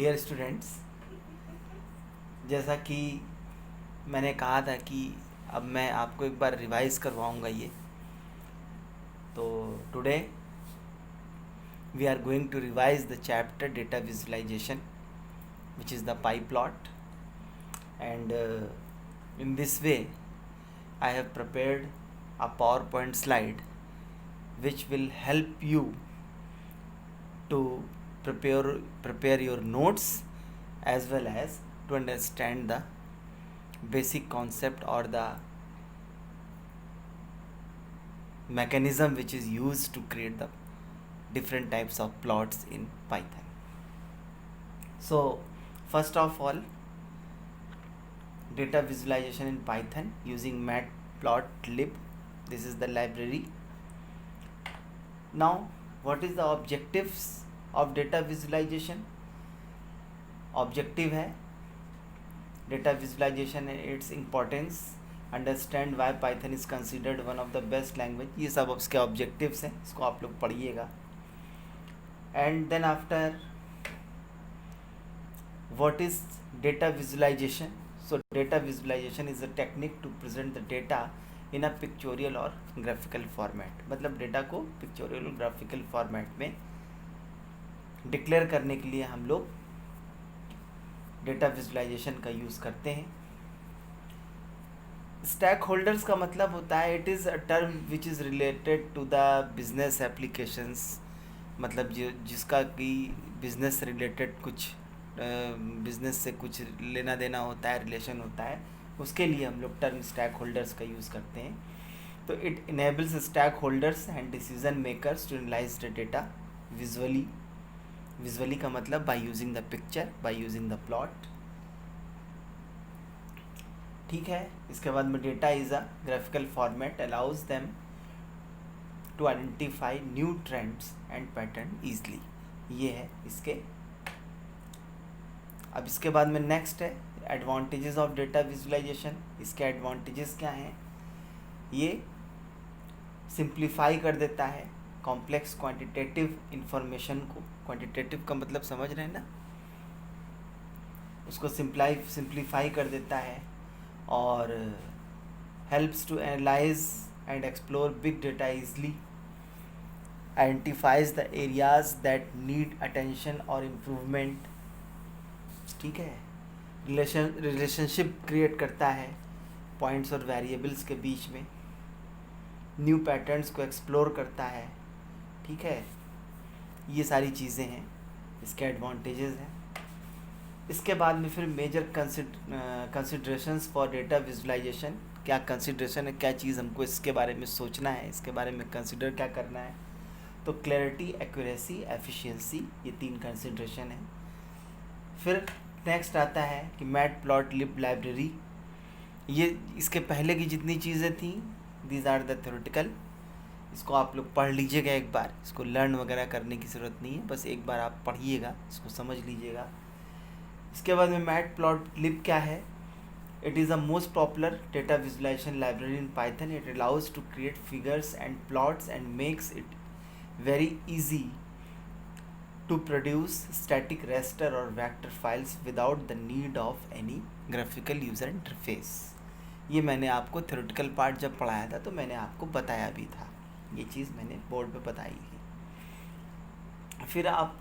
Dear students, जैसा कि मैंने कहा था कि अब मैं आपको एक बार रिवाइज करवाऊंगा ये। तो today we are going to revise the chapter data visualisation which is the pie plot, and in this way I have prepared a PowerPoint slide which will help you to prepare your notes as well as to understand the basic concept or the mechanism which is used to create the different types of plots in Python. So first of all, data visualization in Python using matplotlib. This is the library. Now what is the objectives of data visualization? Objective है data visualization and its importance, understand why Python is considered one of the best language. ये सब उसके objectives हैं, इसको आप लोग पढ़िएगा. And then after, what is data visualization? So data visualization is a technique to present the data in a pictorial or graphical format. मतलब data को पिक्चोरियल और ग्राफिकल फॉर्मेट में डिक्लेयर करने के लिए हम लोग डेटा विजुअलाइजेशन का यूज़ करते हैं. स्टैक होल्डर्स का मतलब होता है it is a term which is related to the business applications. मतलब जो जिसका कि बिजनेस रिलेटेड कुछ बिजनेस से कुछ लेना देना होता है, रिलेशन होता है, उसके लिए हम लोग टर्म स्टैक होल्डर्स का यूज़ करते हैं. तो it enables stakeholders and decision makers to analyse the data visually. Visually का मतलब by using the picture, by using the plot. ठीक है. इसके बाद में data is a graphical format allows them to identify new trends and pattern easily. ये है इसके. अब इसके बाद में नेक्स्ट है एडवांटेजेस ऑफ डेटा विजुअलाइजेशन. इसके एडवांटेजेस क्या हैं? ये सिंप्लीफाई कर देता है कॉम्प्लेक्स क्वांटिटेटिव इंफॉर्मेशन को. क्वांटिटेटिव का मतलब समझ रहे हैं ना, उसको सिंप्लीफाई कर देता है. और helps to analyse and explore big data easily. Identifies the areas that need attention और इम्प्रूवमेंट. ठीक है. रिलेशनशिप क्रिएट करता है पॉइंट्स और वेरिएबल्स के बीच में. न्यू पैटर्न्स को एक्सप्लोर करता है. ठीक है. ये सारी चीज़ें हैं, इसके एडवांटेजेस हैं. इसके बाद में फिर major considerations for data visualisation. क्या कंसिडरेशन है, क्या चीज़ हमको इसके बारे में सोचना है, इसके बारे में कंसिडर क्या करना है. तो क्लैरिटी, एक्यूरेसी, एफिशिएंसी, ये 3 कंसिडरेशन है. फिर नेक्स्ट आता है कि मैटप्लॉटलिब लाइब्रेरी. ये इसके पहले की जितनी चीज़ें थी दीज आर द थ्योरेटिकल. इसको आप लोग पढ़ लीजिएगा एक बार. इसको लर्न वगैरह करने की ज़रूरत नहीं है, बस एक बार आप पढ़िएगा, इसको समझ लीजिएगा. इसके बाद में मैटप्लॉटलिब क्या है? It is a most popular data visualisation library in Python. It allows to create figures and plots and makes it very easy to produce static raster or vector files without the need of any graphical user interface. ये मैंने आपको theoretical part जब पढ़ाया था तो मैंने आपको बताया भी था. ये चीज़ मैंने बोर्ड पे बताई थी. फिर आप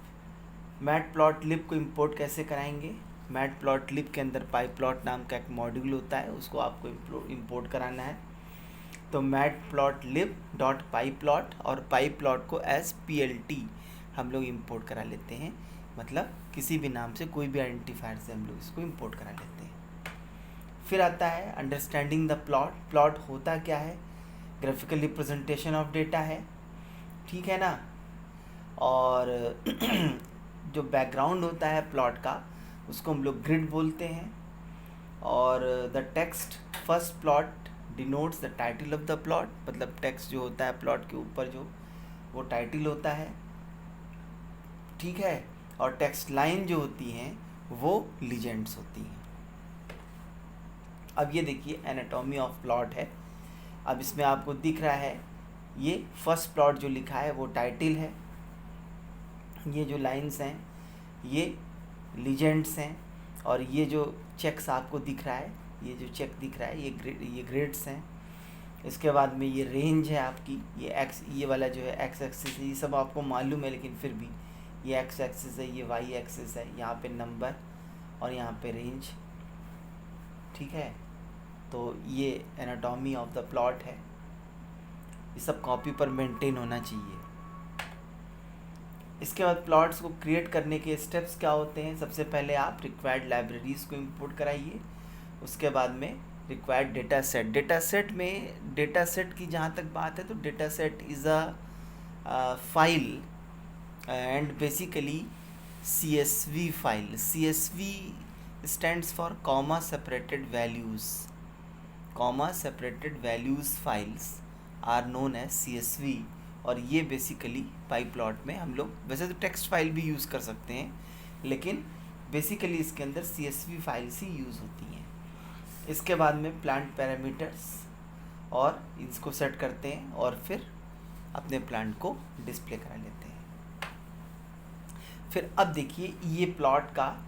मैटप्लॉटलिब को इंपोर्ट कैसे कराएंगे? मैटप्लॉटलिब के अंदर पाईप्लॉट नाम का एक मॉड्यूल होता है, उसको आपको इंपोर्ट कराना है. तो मैटप्लॉटलिब डॉट पाईप्लॉट और पाईप्लॉट को एज PLT हम लोग इंपोर्ट करा लेते हैं. मतलब किसी भी नाम से, कोई भी आइडेंटिफायर से हम लोग इसको इंपोर्ट करा लेते हैं. फिर आता है अंडरस्टैंडिंग द प्लॉट. प्लॉट होता क्या है? ग्राफिकल रिप्रेजेंटेशन ऑफ डेटा है. ठीक है ना. और जो बैकग्राउंड होता है प्लॉट का, उसको हम लोग ग्रिड बोलते हैं. और the text first plot denotes the title of the plot. मतलब टेक्स्ट जो होता है प्लॉट के ऊपर जो, वो टाइटल होता है. ठीक है. और टेक्स्ट लाइन जो होती हैं वो लीजेंड्स होती हैं. अब ये देखिए एनाटॉमी ऑफ प्लॉट है. अब इसमें आपको दिख रहा है ये फर्स्ट प्लॉट जो लिखा है वो टाइटल है. ये जो लाइंस हैं ये लीजेंड्स हैं, और ये जो चेक्स आपको दिख रहा है, ये जो चेक दिख रहा है ये ग्रेड्स हैं। इसके बाद में ये रेंज है आपकी, ये वाला जो है एक्स एक्सिस है, ये सब आपको मालूम है, लेकिन फिर भी ये एक्स एक्सिस है, ये वाई एक्सिस है, यहाँ पे नंबर और यहाँ पे रेंज, ठीक है। तो ये एनाटॉमी ऑफ द प्लॉट है, ये सब कॉपी पर मेंटेन होना चाहिए। इसके बाद प्लॉट्स को क्रिएट करने के स्टेप्स क्या होते हैं? सबसे पहले आप रिक्वायर्ड लाइब्रेरीज़ को इंपोर्ट कराइए, उसके बाद में रिक्वायर्ड डेटा सेट की जहाँ तक बात है तो data set is a file and basically CSV file. CSV stands for comma separated values files are known as CSV। और ये बेसिकली पाई प्लॉट में हम लोग वैसे तो टेक्स्ट फाइल भी यूज़ कर सकते हैं, लेकिन बेसिकली इसके अंदर CSV फाइल्स ही यूज़ होती हैं। इसके बाद में प्लांट पैरामीटर्स और इसको सेट करते हैं और फिर अपने प्लांट को डिस्प्ले करा लेते हैं। फिर अब देखिए ये प्लॉट का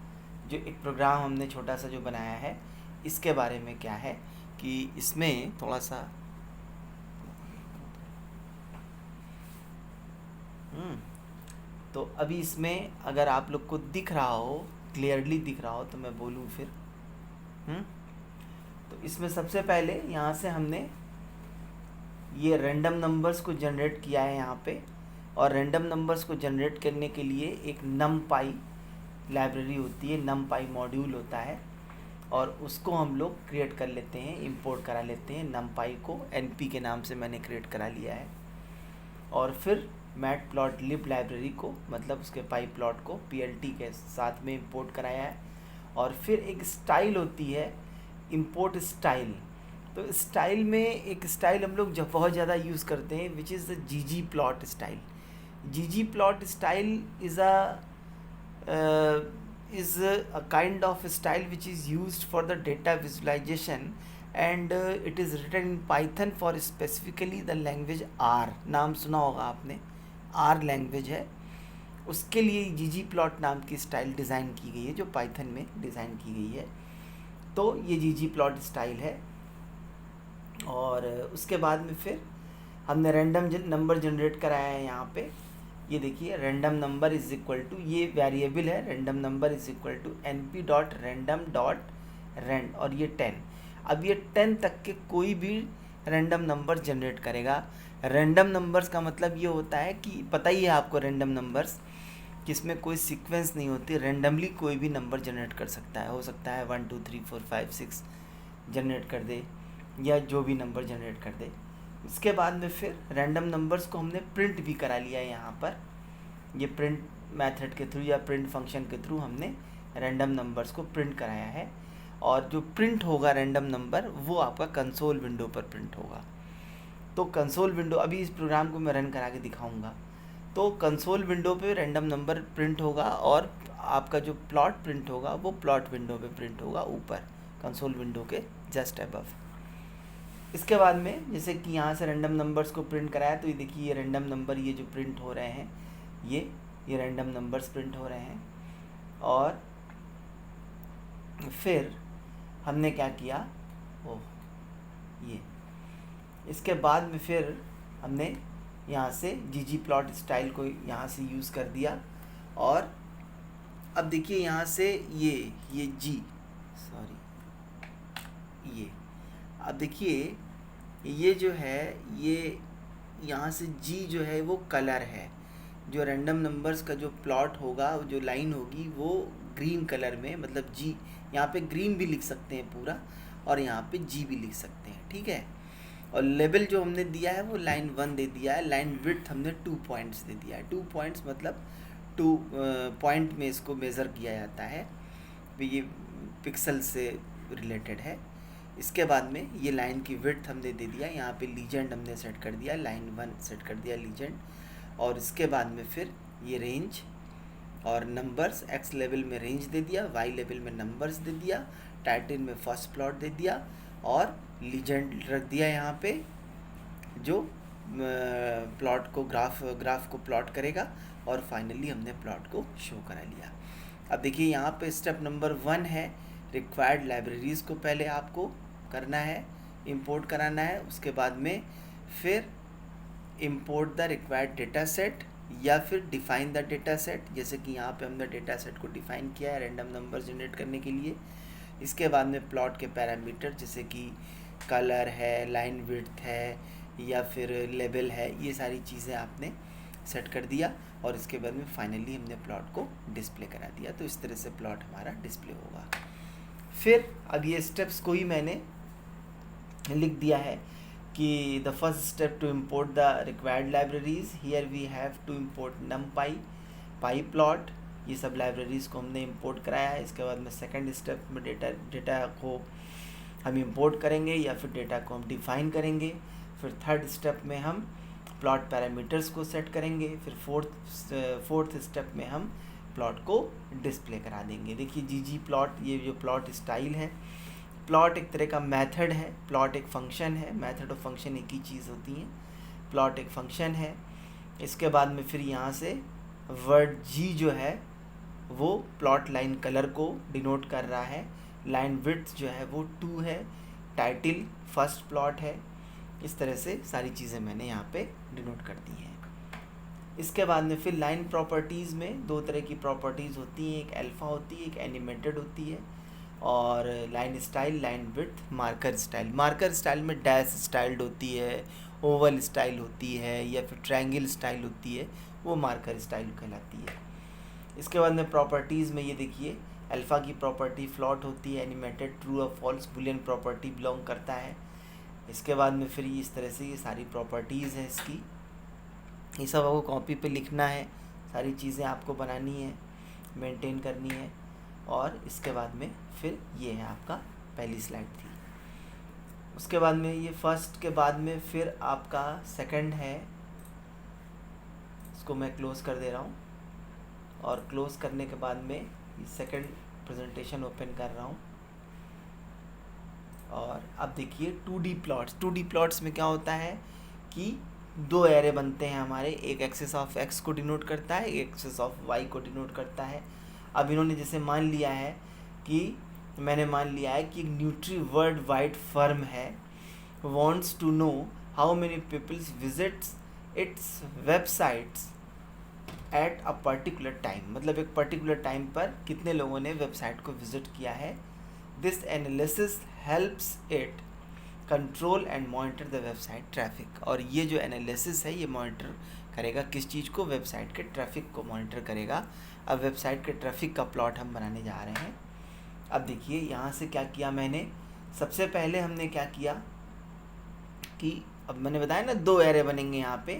जो एक प्रोग्राम हमने छोटा सा जो बनाया है, इसके बारे में क्या है कि इसमें थोड़ा सा तो अभी इसमें अगर आप लोग को दिख रहा हो, क्लियरली दिख रहा हो तो मैं बोलूँ फिर। तो इसमें सबसे पहले यहाँ से हमने ये रैंडम नंबर्स को जनरेट किया है यहाँ पे, और रैंडम नंबर्स को जनरेट करने के लिए एक numpy लाइब्रेरी होती है, numpy मॉड्यूल होता है, और उसको हम लोग क्रिएट कर लेते हैं, इंपोर्ट करा लेते हैं। numpy को np के नाम से मैंने क्रिएट करा लिया है। और फिर मैटप्लॉटलिब लाइब्रेरी को, मतलब उसके पाई प्लॉट को plt के साथ में इंपोर्ट कराया है। और फिर एक स्टाइल होती है इंपोर्ट स्टाइल। तो स्टाइल में एक स्टाइल हम लोग जब बहुत ज़्यादा यूज़ करते हैं, which is the ggplot style. ggplot style is a kind of style which is used for the data visualization, and it is written in Python for specifically the language R। नाम सुना होगा आपने, R language है, उसके लिए ggplot नाम की style design की गई है, जो पाइथन में डिज़ाइन की गई है। तो ये ggplot स्टाइल है। और उसके बाद में फिर हमने रैंडम नंबर जनरेट कराया है यहाँ पे। ये देखिए random number is equal to, ये वेरिएबल है, random number is equal to np.random.rand, और ये 10। अब ये 10 तक के कोई भी रैंडम नंबर जनरेट करेगा। रैंडम नंबर्स का मतलब ये होता है कि पता ही है आपको, रैंडम नंबर्स जिसमें कोई सीक्वेंस नहीं होती, रैंडमली कोई भी नंबर जनरेट कर सकता है। हो सकता है 1 2 3 4 5 6 जनरेट कर दे, या जो भी नंबर जनरेट कर दे। इसके बाद में फिर रैंडम नंबर्स को हमने प्रिंट भी करा लिया है यहाँ पर। ये प्रिंट मेथड के थ्रू या प्रिंट फंक्शन के थ्रू हमने रैंडम नंबर्स को प्रिंट कराया है। और जो प्रिंट होगा रैंडम नंबर, वो आपका कंसोल विंडो पर प्रिंट होगा। तो कंसोल विंडो, अभी इस प्रोग्राम को मैं रन करा के दिखाऊंगा। तो कंसोल विंडो पे रैंडम नंबर प्रिंट होगा, और आपका जो प्लॉट प्रिंट होगा वो प्लॉट विंडो पे प्रिंट होगा, ऊपर कंसोल विंडो के जस्ट अबव। इसके बाद में जैसे कि यहाँ से रैंडम नंबर्स को प्रिंट कराया, तो ये देखिए ये रैंडम नंबर, ये जो प्रिंट हो रहे हैं, ये रैंडम नंबर्स प्रिंट हो रहे हैं। और फिर हमने क्या किया, ये इसके बाद में फिर हमने यहाँ से ggplot स्टाइल को यहाँ से यूज़ कर दिया। और अब देखिए यहाँ से ये अब देखिए ये जो है, ये यहाँ से G जो है वो कलर है। जो रैंडम नंबर्स का जो प्लॉट होगा, जो लाइन होगी, वो ग्रीन कलर में, मतलब G यहाँ पे ग्रीन भी लिख सकते हैं पूरा, और यहाँ पे G भी लिख सकते हैं, ठीक है। और लेवल जो हमने दिया है वो लाइन 1 दे दिया है। लाइन विड्थ हमने 2 पॉइंट्स दे दिया है। 2 पॉइंट्स मतलब 2 पॉइंट में इसको मेज़र किया जाता है, ये पिक्सल से रिलेटेड है। इसके बाद में ये लाइन की विड्थ हमने दे दिया, यहाँ पे लीजेंड हमने सेट कर दिया, लाइन 1 सेट कर दिया लीजेंड। और इसके बाद में फिर ये रेंज और नंबर्स, एक्स लेवल में रेंज दे दिया, वाई लेवल में नंबर्स दे दिया, टाइटल में फर्स्ट प्लॉट दे दिया, और लीजेंड रख दिया यहाँ पे, जो प्लॉट को ग्राफ को प्लॉट करेगा। और फाइनली हमने प्लॉट को शो करा लिया। अब देखिए यहाँ पे स्टेप नंबर 1 है, रिक्वायर्ड लाइब्रेरीज़ को पहले आपको करना है, इंपोर्ट कराना है। उसके बाद में फिर import the required data set या फिर डिफाइन द डेटा सेट, जैसे कि यहाँ पे हमने डेटा सेट को डिफाइन किया है रैंडम नंबर जनरेट करने के लिए। इसके बाद में प्लॉट के पैरामीटर जैसे कि कलर है, लाइन विड्थ है या फिर लेवल है, ये सारी चीज़ें आपने सेट कर दिया और इसके बाद में फाइनली हमने प्लॉट को डिस्प्ले करा दिया। तो इस तरह से प्लॉट हमारा डिस्प्ले होगा। फिर अब ये स्टेप्स को ही मैंने लिख दिया है कि the first step to import the required libraries, here we have to import numpy, pyplot, ये सब लाइब्रेरीज़ को हमने इंपोर्ट कराया है। इसके बाद में सेकंड स्टेप में डेटा को हम इंपोर्ट करेंगे या फिर डेटा को हम डिफाइन करेंगे। फिर थर्ड स्टेप में हम प्लॉट पैरामीटर्स को सेट करेंगे। फिर फोर्थ स्टेप में हम प्लॉट को डिस्प्ले करा देंगे। देखिए जीजी प्लॉट, ये जो प्लॉट स्टाइल है, प्लॉट एक तरह का मेथड है, प्लॉट एक फंक्शन है, मेथड और फंक्शन एक ही चीज़ होती है। प्लॉट एक फंक्शन है। इसके बाद में फिर यहाँ से वर्ड जी जो है वो प्लॉट लाइन कलर को डिनोट कर रहा है। लाइन विड्थ जो है वो 2 है। टाइटल फर्स्ट प्लॉट है। इस तरह से सारी चीज़ें मैंने यहाँ पे डिनोट कर दी हैं। इसके बाद में फिर लाइन प्रॉपर्टीज़ में 2 तरह की प्रॉपर्टीज़ होती हैं, एक अल्फ़ा होती है, एक एनिमेटेड होती है। और line style, line width, marker style. Marker style में डैश स्टाइल्ड होती है, ओवल स्टाइल होती है या फिर ट्रायंगल स्टाइल होती है, वो मार्कर स्टाइल कहलाती है। इसके बाद में प्रॉपर्टीज़ में ये देखिए, अल्फ़ा की प्रॉपर्टी फ्लॉट होती है, एनिमेटेड ट्रू और फॉल्स बुलियन प्रॉपर्टी बिलोंग करता है। इसके बाद में फिर इस तरह से ये सारी प्रॉपर्टीज़ हैं इसकी, ये सब आपको कॉपी पे लिखना है, सारी चीज़ें आपको बनानी है, मेंटेन करनी है। और इसके बाद में फिर ये है आपका पहली स्लाइड थी। उसके बाद में ये फर्स्ट के बाद में फिर आपका सेकंड है, इसको मैं क्लोज़ कर दे रहा हूँ और क्लोज़ करने के बाद में ये सेकंड प्रेजेंटेशन ओपन कर रहा हूँ। और अब देखिए 2D प्लॉट्स। 2D प्लॉट्स में क्या होता है कि 2 एरे बनते हैं हमारे, एक एक्सिस ऑफ एक्स को डिनोट करता है, एक एक्सिस ऑफ वाई को डिनोट करता है। अब इन्होंने जैसे मान लिया है कि मैंने मान लिया है कि एक न्यूट्री वर्ल्ड वाइड फर्म है, wants to know how many peoples visits its websites at a particular time, मतलब एक पर्टिकुलर टाइम पर कितने लोगों ने वेबसाइट को विजिट किया है। This analysis helps it control and monitor the website traffic. और ये जो एनालिसिस है ये मॉनिटर करेगा किस चीज़ को, वेबसाइट के ट्रैफिक को मॉनिटर करेगा। अब वेबसाइट के ट्रैफिक का प्लॉट हम बनाने जा रहे हैं। अब देखिए यहाँ से क्या किया मैंने, सबसे पहले हमने क्या किया कि अब मैंने बताया ना 2 एरे बनेंगे यहाँ पे,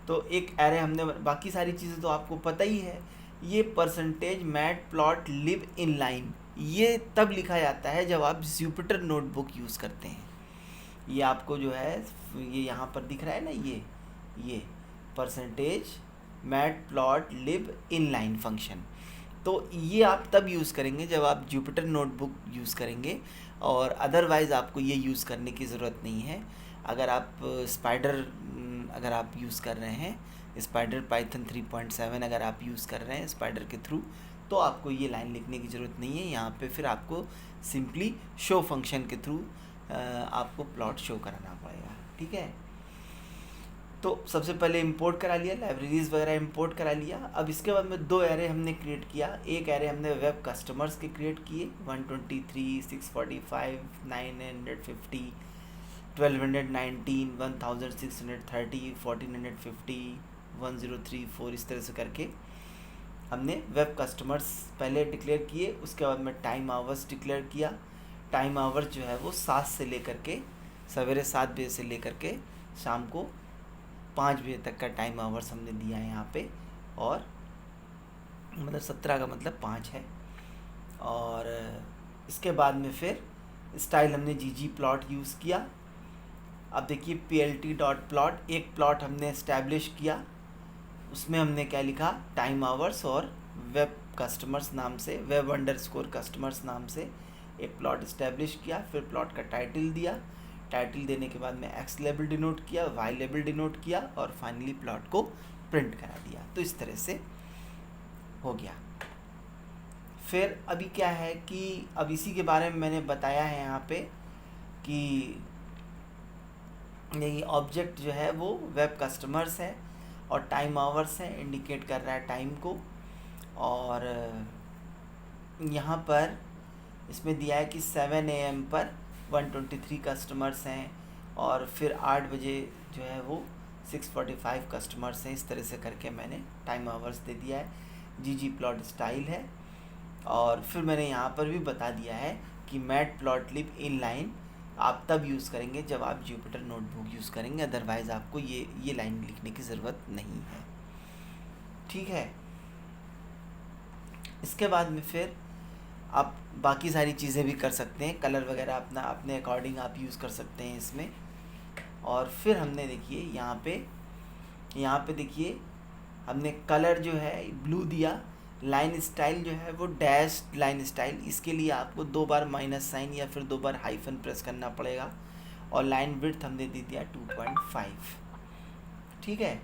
तो एक एरे हमने, बाकी सारी चीज़ें तो आपको पता ही है। ये percentage matplotlib inline, ये तब लिखा जाता है जब आप जुपिटर नोटबुक यूज़ करते हैं। ये आपको जो है ये यहाँ पर दिख रहा है ना, ये percentage matplotlib inline function, तो ये आप तब यूज़ करेंगे जब आप जुपिटर नोटबुक यूज़ करेंगे, और अदरवाइज़ आपको ये यूज़ करने की ज़रूरत नहीं है। अगर आप स्पाइडर अगर आप यूज़ कर रहे हैं, स्पाइडर पाइथन 3.7 अगर आप यूज़ कर रहे हैं स्पाइडर के थ्रू, तो आपको ये लाइन लिखने की ज़रूरत नहीं है। यहाँ पे फिर आपको सिंपली शो फंक्शन के थ्रू आपको प्लॉट शो कराना पड़ेगा, ठीक है। तो सबसे पहले इंपोर्ट करा लिया, लाइब्रेरीज़ वगैरह इंपोर्ट करा लिया। अब इसके बाद में 2 एरे हमने क्रिएट किया। एक एरे हमने वेब कस्टमर्स के क्रिएट किए, 123, 645, 950, 1219, 1630, 1450, 1034, इस तरह से करके हमने वेब कस्टमर्स पहले डिक्लेयर किए। उसके बाद में टाइम आवर्स डिक्लेयर किया। टाइम आवर्स जो है वो 7 से लेकर के सवेरे 7 बजे से लेकर के शाम को 5 बजे तक का टाइम आवर्स हमने दिया है यहाँ पे, और मतलब 17 का मतलब 5 है। और इसके बाद में फिर स्टाइल हमने जीजी प्लॉट यूज़ किया। अब देखिए plt.plot, एक प्लॉट हमने इस्टेब्लिश किया, उसमें हमने क्या लिखा, टाइम आवर्स और वेब कस्टमर्स नाम से, वेब अंडरस्कोर कस्टमर्स नाम से एक प्लॉट इस्टेब्लिश किया। फिर प्लॉट का टाइटल दिया, टाइटल देने के बाद में एक्स लेबल डिनोट किया, वाई लेबल डिनोट किया, और फाइनली प्लॉट को प्रिंट करा दिया। तो इस तरह से हो गया। फिर अभी क्या है कि अब इसी के बारे में मैंने बताया है यहाँ पे कि ये ऑब्जेक्ट जो है वो वेब कस्टमर्स है और टाइम आवर्स है, इंडिकेट कर रहा है टाइम को। और यहाँ पर इसमें दिया है कि 7 AM पर 123 कस्टमर्स हैं और फिर 8 बजे जो है वो 645 कस्टमर्स हैं। इस तरह से करके मैंने टाइम आवर्स दे दिया है। जीजी प्लॉट स्टाइल है। और फिर मैंने यहाँ पर भी बता दिया है कि मैटप्लॉटलिब इनलाइन आप तब यूज़ करेंगे जब आप जुपिटर नोटबुक यूज़ करेंगे, अदरवाइज़ आपको ये लाइन लिखने की ज़रूरत नहीं है। ठीक है। इसके बाद में फिर आप बाकी सारी चीज़ें भी कर सकते हैं, कलर वगैरह अपने अकॉर्डिंग आप यूज़ कर सकते हैं इसमें। और फिर हमने देखिए यहाँ पे देखिए हमने कलर जो है ब्लू दिया। लाइन स्टाइल जो है वो डैश लाइन स्टाइल, इसके लिए आपको 2 बार माइनस साइन या फिर 2 बार हाइफन प्रेस करना पड़ेगा। और लाइन विड्थ हमने दे दिया 2.5। ठीक है।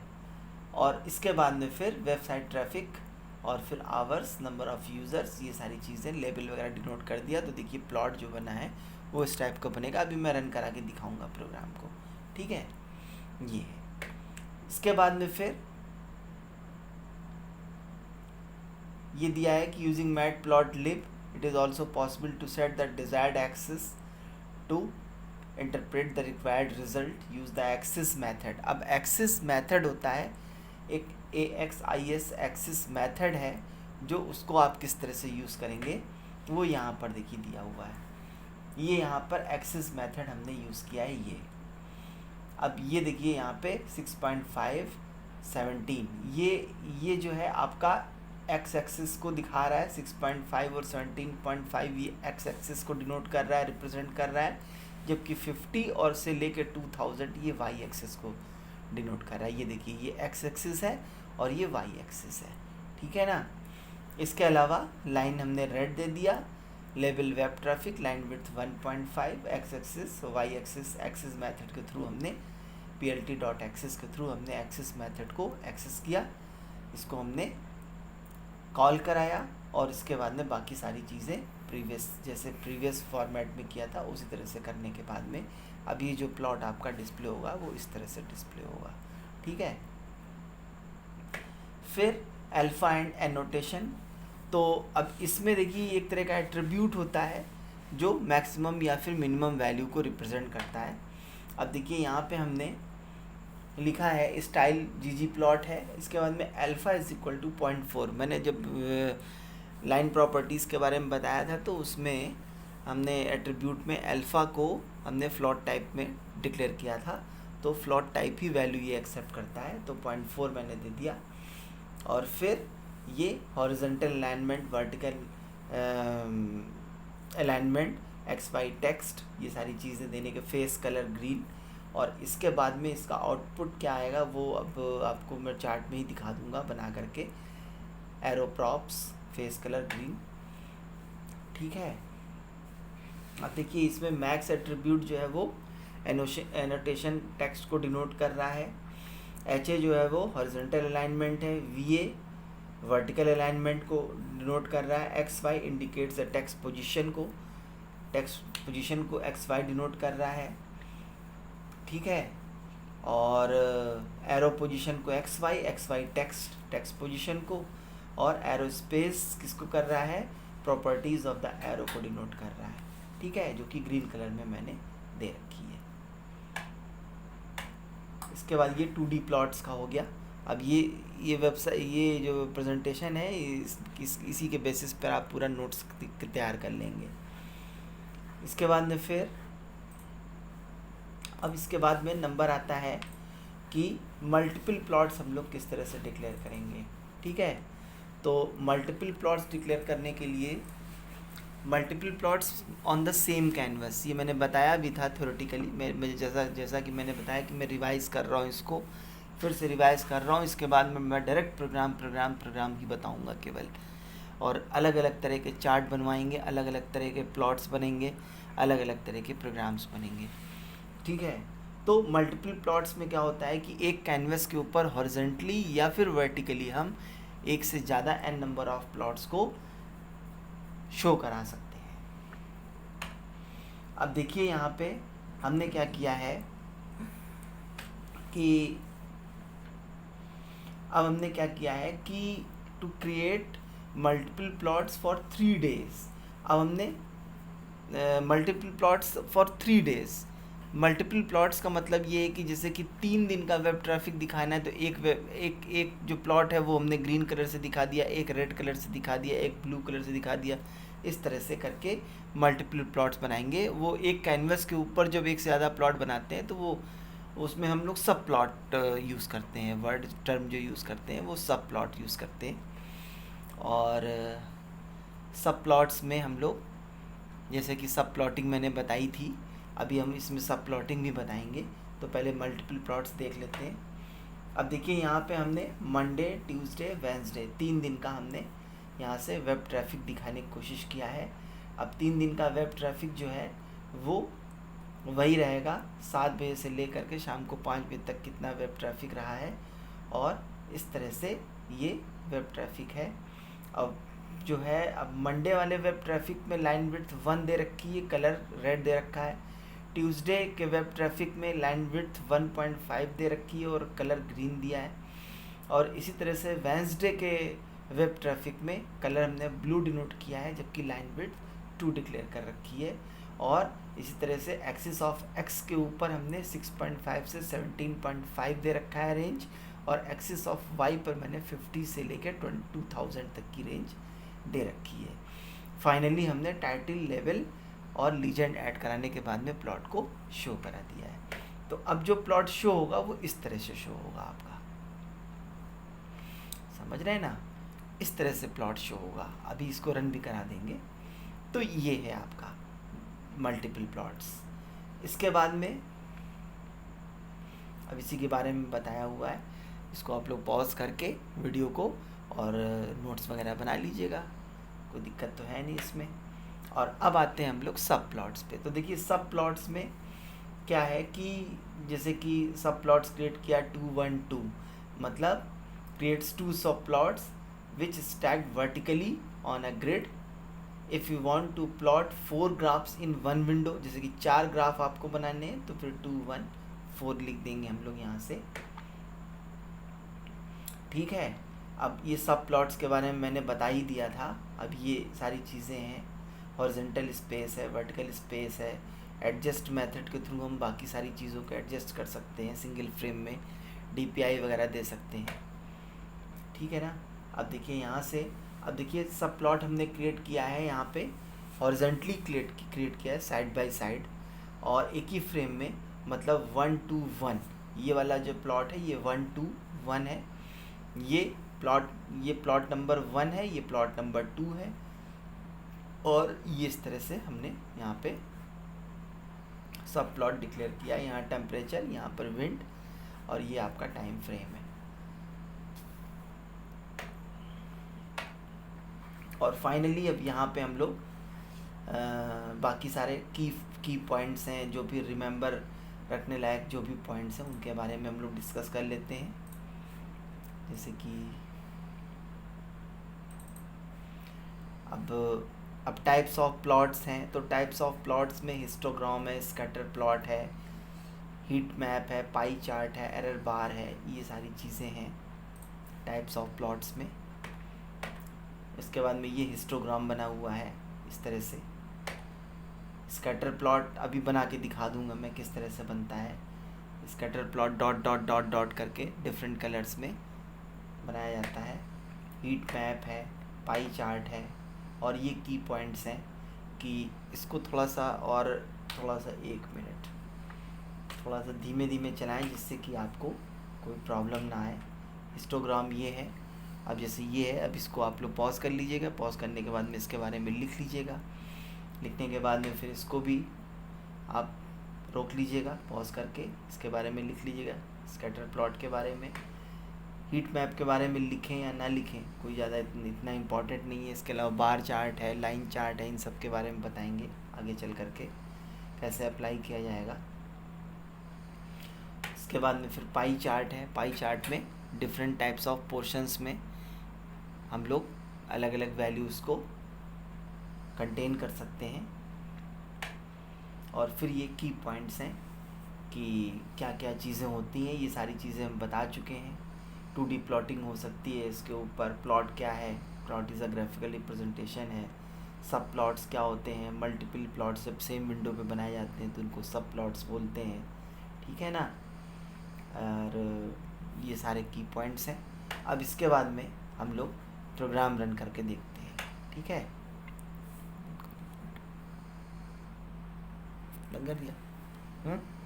और इसके बाद में फिर वेबसाइट ट्रैफिक और फिर आवर्स, नंबर ऑफ़ यूज़र्स, ये सारी चीज़ें लेबल वगैरह डिनोट कर दिया। तो देखिए प्लॉट जो बना है वो इस टाइप का बनेगा। अभी मैं रन करा के दिखाऊंगा प्रोग्राम को। ठीक है, ये है। इसके बाद में फिर ये दिया है कि using Matplotlib it is also possible to set the desired axis to interpret the required result, use the axis method. अब एक्सिस मेथड होता है एक AXIS एक्सिस मेथड है, जो उसको आप किस तरह से यूज़ करेंगे वो यहाँ पर देखिए दिया हुआ है। ये यहाँ पर एक्सिस मेथड हमने यूज़ किया है। ये अब ये देखिए यहाँ पे 6.5 17 ये जो है आपका एक्स एक्सिस को दिखा रहा है। 6.5 और 17.5 ये एक्स एक्सिस को डिनोट कर रहा है, रिप्रेजेंट कर रहा है। जबकि 50 और से लेकर 2000 ये वाई एक्सिस को डिनोट कर रहा है। ये देखिए ये एक्स एक्सिस है और ये वाई एक्सिस है। ठीक है ना। इसके अलावा लाइन हमने रेड दे दिया। Label web traffic, line width 1.5, X axis Y axis, axis method के थ्रू हमने plt.axis के थ्रू हमने एक्सिस मेथड को एक्सेस किया, इसको हमने कॉल कराया। और इसके बाद में बाकी सारी चीज़ें प्रीवियस फॉर्मेट में किया था उसी तरह से करने के बाद में अब ये जो प्लॉट आपका डिस्प्ले होगा वो इस तरह से डिस्प्ले होगा। ठीक है। फिर अल्फ़ा एंड एनोटेशन। तो अब इसमें देखिए एक तरह का एट्रीब्यूट होता है जो मैक्सिमम या फिर मिनिमम वैल्यू को रिप्रेजेंट करता है। अब देखिए यहाँ पे हमने लिखा है स्टाइल जीजी प्लॉट है। इसके बाद में अल्फ़ा इज इक्वल टू 0.4। मैंने जब लाइन प्रॉपर्टीज़ के बारे में बताया था तो उसमें हमने एट्रीब्यूट में अल्फ़ा को हमने फ्लोट टाइप में डिक्लेयर किया था। तो फ्लोट टाइप ही वैल्यू ये एक्सेप्ट करता है। तो 0.4 मैंने दे दिया। और फिर ये horizontal alignment, vertical alignment, XY text, ये सारी चीज़ें देने के, फेस कलर ग्रीन। और इसके बाद में इसका आउटपुट क्या आएगा वो अब आपको मैं चार्ट में ही दिखा दूंगा बना करके। Arrow props, face colour green. ठीक है। अब देखिए इसमें मैक्स एट्रीब्यूट जो है वो एनोटेशन टेक्स्ट को डिनोट कर रहा है। HA जो है वो हॉरिजॉन्टल अलाइनमेंट है। VA वर्टिकल अलाइनमेंट को डिनोट कर रहा है। XY indicates the text position को, टेक्स्ट पोजीशन को XY डिनोट कर रहा है। ठीक है। और एरो पोजीशन को XY टेक्स्ट पोजीशन को, और एरो स्पेस किसको कर रहा है, प्रॉपर्टीज़ ऑफ द एरो को डिनोट कर रहा है। ठीक है, जो कि ग्रीन कलर में मैंने दे रखी है। इसके बाद ये 2D प्लॉट्स का हो गया। अब ये वेबसाइट, ये जो प्रेजेंटेशन है इसी के बेसिस पर आप पूरा नोट्स तैयार कर लेंगे। इसके बाद में फिर अब इसके बाद में नंबर आता है कि मल्टीपल प्लॉट्स हम लोग किस तरह से डिक्लेयर करेंगे। ठीक है। तो मल्टीपल प्लॉट्स डिक्लेयर करने के लिए multiple plots on the same canvas, ये मैंने बताया भी था थ्योरेटिकली। मैं जैसा कि मैंने बताया कि मैं रिवाइज़ कर रहा हूँ, इसको फिर से रिवाइज़ कर रहा हूँ। इसके बाद में मैं डायरेक्ट प्रोग्राम ही बताऊँगा केवल। और अलग अलग तरह के चार्ट बनवाएंगे, अलग अलग तरह के प्लॉट्स बनेंगे, अलग अलग तरह के प्रोग्राम्स बनेंगे। ठीक है। तो मल्टीपल प्लॉट्स में क्या होता है कि एक कैनवस के ऊपर हॉरिजॉन्टली या फिर वर्टिकली हम एक से ज़्यादा n नंबर ऑफ प्लॉट्स को शो करा सकते हैं। अब देखिए यहाँ पे हमने क्या किया है कि अब हमने क्या किया है कि to create multiple plots for 3 days. अब हमने multiple plots for 3 days. Multiple plots का मतलब ये है कि जैसे कि 3 दिन का वेब ट्रैफिक दिखाना है तो एक जो प्लॉट है वो हमने ग्रीन कलर से दिखा दिया, एक रेड कलर से दिखा दिया, एक ब्लू कलर से दिखा दिया। इस तरह से करके मल्टीपल प्लॉट्स बनाएंगे। वो एक कैनवस के ऊपर जब एक से ज़्यादा प्लॉट बनाते हैं तो वो उसमें हम लोग सब प्लॉट यूज़ करते हैं। वर्ड टर्म जो यूज़ करते हैं वो सब प्लॉट यूज़ करते हैं। और सब प्लॉट्स में हम लोग जैसे कि सब प्लॉटिंग मैंने बताई थी, अभी हम इसमें सब प्लॉटिंग भी बताएंगे। तो पहले मल्टीपल प्लॉट्स देख लेते हैं। अब देखिए यहाँ पे हमने मंडे, ट्यूसडे, वेंसडे 3 दिन का हमने यहाँ से वेब ट्रैफिक दिखाने की कोशिश किया है। अब 3 दिन का वेब ट्रैफिक जो है वो वही रहेगा, 7 बजे से लेकर के शाम को 5 बजे तक कितना वेब ट्रैफिक रहा है, और इस तरह से ये वेब ट्रैफिक है। अब जो है अब मंडे वाले वेब ट्रैफिक में लाइन विड्थ 1 दे रखी है, कलर रेड दे रखा है। ट्यूसडे के वेब ट्रैफिक में लाइन विड्थ 1.5 दे रखी है और कलर ग्रीन दिया है। और इसी तरह से वेंसडे के वेब ट्रैफिक में कलर हमने ब्लू डिनोट किया है, जबकि लाइन विड्थ 2 डिक्लेयर कर रखी है। और इसी तरह से एक्सिस ऑफ एक्स के ऊपर हमने 6.5 से 17.5 दे रखा है रेंज, और एक्सिस ऑफ वाई पर मैंने 50 से लेकर 22,000 तक की रेंज दे रखी है। फाइनली हमने टाइटल, लेवल और लीजेंड ऐड कराने के बाद में प्लॉट को शो करा दिया है। तो अब जो प्लॉट शो होगा वो इस तरह से शो होगा आपका, समझ रहे हैं ना, इस तरह से प्लॉट शो होगा। अभी इसको रन भी करा देंगे। तो ये है आपका मल्टीपल प्लॉट्स। इसके बाद में अब इसी के बारे में बताया हुआ है, इसको आप लोग पॉज करके वीडियो को और नोट्स वगैरह बना लीजिएगा, कोई दिक्कत तो है नहीं इसमें। और अब आते हैं हम लोग सब प्लॉट्स पे। तो देखिए सब प्लॉट्स में क्या है कि जैसे कि सब प्लॉट्स क्रिएट किया 212, मतलब creates 2 subplots which stack vertically on a grid. If you want to plot 4 graphs in 1 window, जैसे कि 4 ग्राफ आपको बनाने हैं तो फिर 2 1 4 लिख देंगे हम लोग यहाँ से, ठीक है। अब ये सब प्लॉट्स के बारे में मैंने बता ही दिया था। अब ये सारी चीज़ें हैं, हॉरिजॉन्टल स्पेस है, वर्टिकल स्पेस है, एडजस्ट मेथड के थ्रू हम बाकी सारी चीज़ों को एडजस्ट कर सकते हैं, सिंगल फ्रेम में DPI वगैरह दे सकते हैं, ठीक है ना। अब देखिए यहाँ से, अब देखिए सब प्लॉट हमने क्रिएट किया है, यहाँ पे हॉरिजॉन्टली क्रिएट किया है साइड बाय साइड, और एक ही फ्रेम में, मतलब 1 2 1। ये वाला जो प्लॉट है ये 1 2 1 है, ये प्लॉट नंबर 1 है, ये प्लॉट नंबर 2 है। और ये इस तरह से हमने यहाँ पे सब प्लॉट डिक्लेयर किया। यहाँ टेम्परेचर, यहाँ पर विंड, और ये आपका टाइम फ्रेम है। और फाइनली अब यहाँ पे हम लोग बाकी सारे की पॉइंट्स हैं, जो भी रिमेंबर रखने लायक जो भी पॉइंट्स हैं उनके बारे में हम लोग डिस्कस कर लेते हैं। जैसे कि अब टाइप्स ऑफ प्लॉट्स हैं, तो टाइप्स ऑफ प्लॉट्स में हिस्टोग्राम है, स्कैटर प्लॉट है, हीट मैप है, पाई चार्ट है, एरर बार है, ये सारी चीज़ें हैं टाइप्स ऑफ प्लॉट्स में। इसके बाद में ये हिस्टोग्राम बना हुआ है इस तरह से। स्कैटर प्लॉट अभी बना के दिखा दूंगा मैं किस तरह से बनता है। Scatter plot dot dot dot dot करके डिफरेंट कलर्स में बनाया जाता है। हीट मैप है, पाई चार्ट है, और ये की पॉइंट्स हैं कि इसको थोड़ा सा 1 मिनट थोड़ा सा धीमे धीमे चलाएं, जिससे कि आपको कोई प्रॉब्लम ना आए। हिस्टोग्राम ये है। अब जैसे ये है, अब इसको आप लोग पॉज कर लीजिएगा। पॉज करने के बाद में इसके बारे में लिख लीजिएगा। लिखने के बाद में फिर इसको भी आप रोक लीजिएगा, पॉज करके इसके बारे में लिख लीजिएगा। स्कैटर प्लॉट के बारे में, हीट मैप के बारे में लिखें या ना लिखें, कोई ज़्यादा इतना इम्पॉर्टेंट नहीं है। इसके अलावा बार चार्ट है, लाइन चार्ट है, इन सब के बारे में बताएंगे आगे चल करके कैसे अप्लाई किया जाएगा। इसके बाद में फिर पाई चार्ट है। पाई चार्ट में डिफरेंट टाइप्स ऑफ पोर्शंस में हम लोग अलग अलग वैल्यूज़ को कंटेन कर सकते हैं। और फिर ये की पॉइंट्स हैं कि क्या क्या चीज़ें होती हैं, ये सारी चीज़ें हम बता चुके हैं। 2D प्लॉटिंग हो सकती है इसके ऊपर। प्लॉट क्या है? Plot is a graphical representation है। सब प्लॉट्स क्या होते हैं? मल्टीपल प्लॉट्स जब सेम विंडो पे बनाए जाते हैं तो उनको सब प्लॉट्स बोलते हैं, ठीक है ना। और ये सारे की पॉइंट्स हैं। अब इसके बाद में हम लोग प्रोग्राम रन करके देखते हैं, ठीक है। लग गया?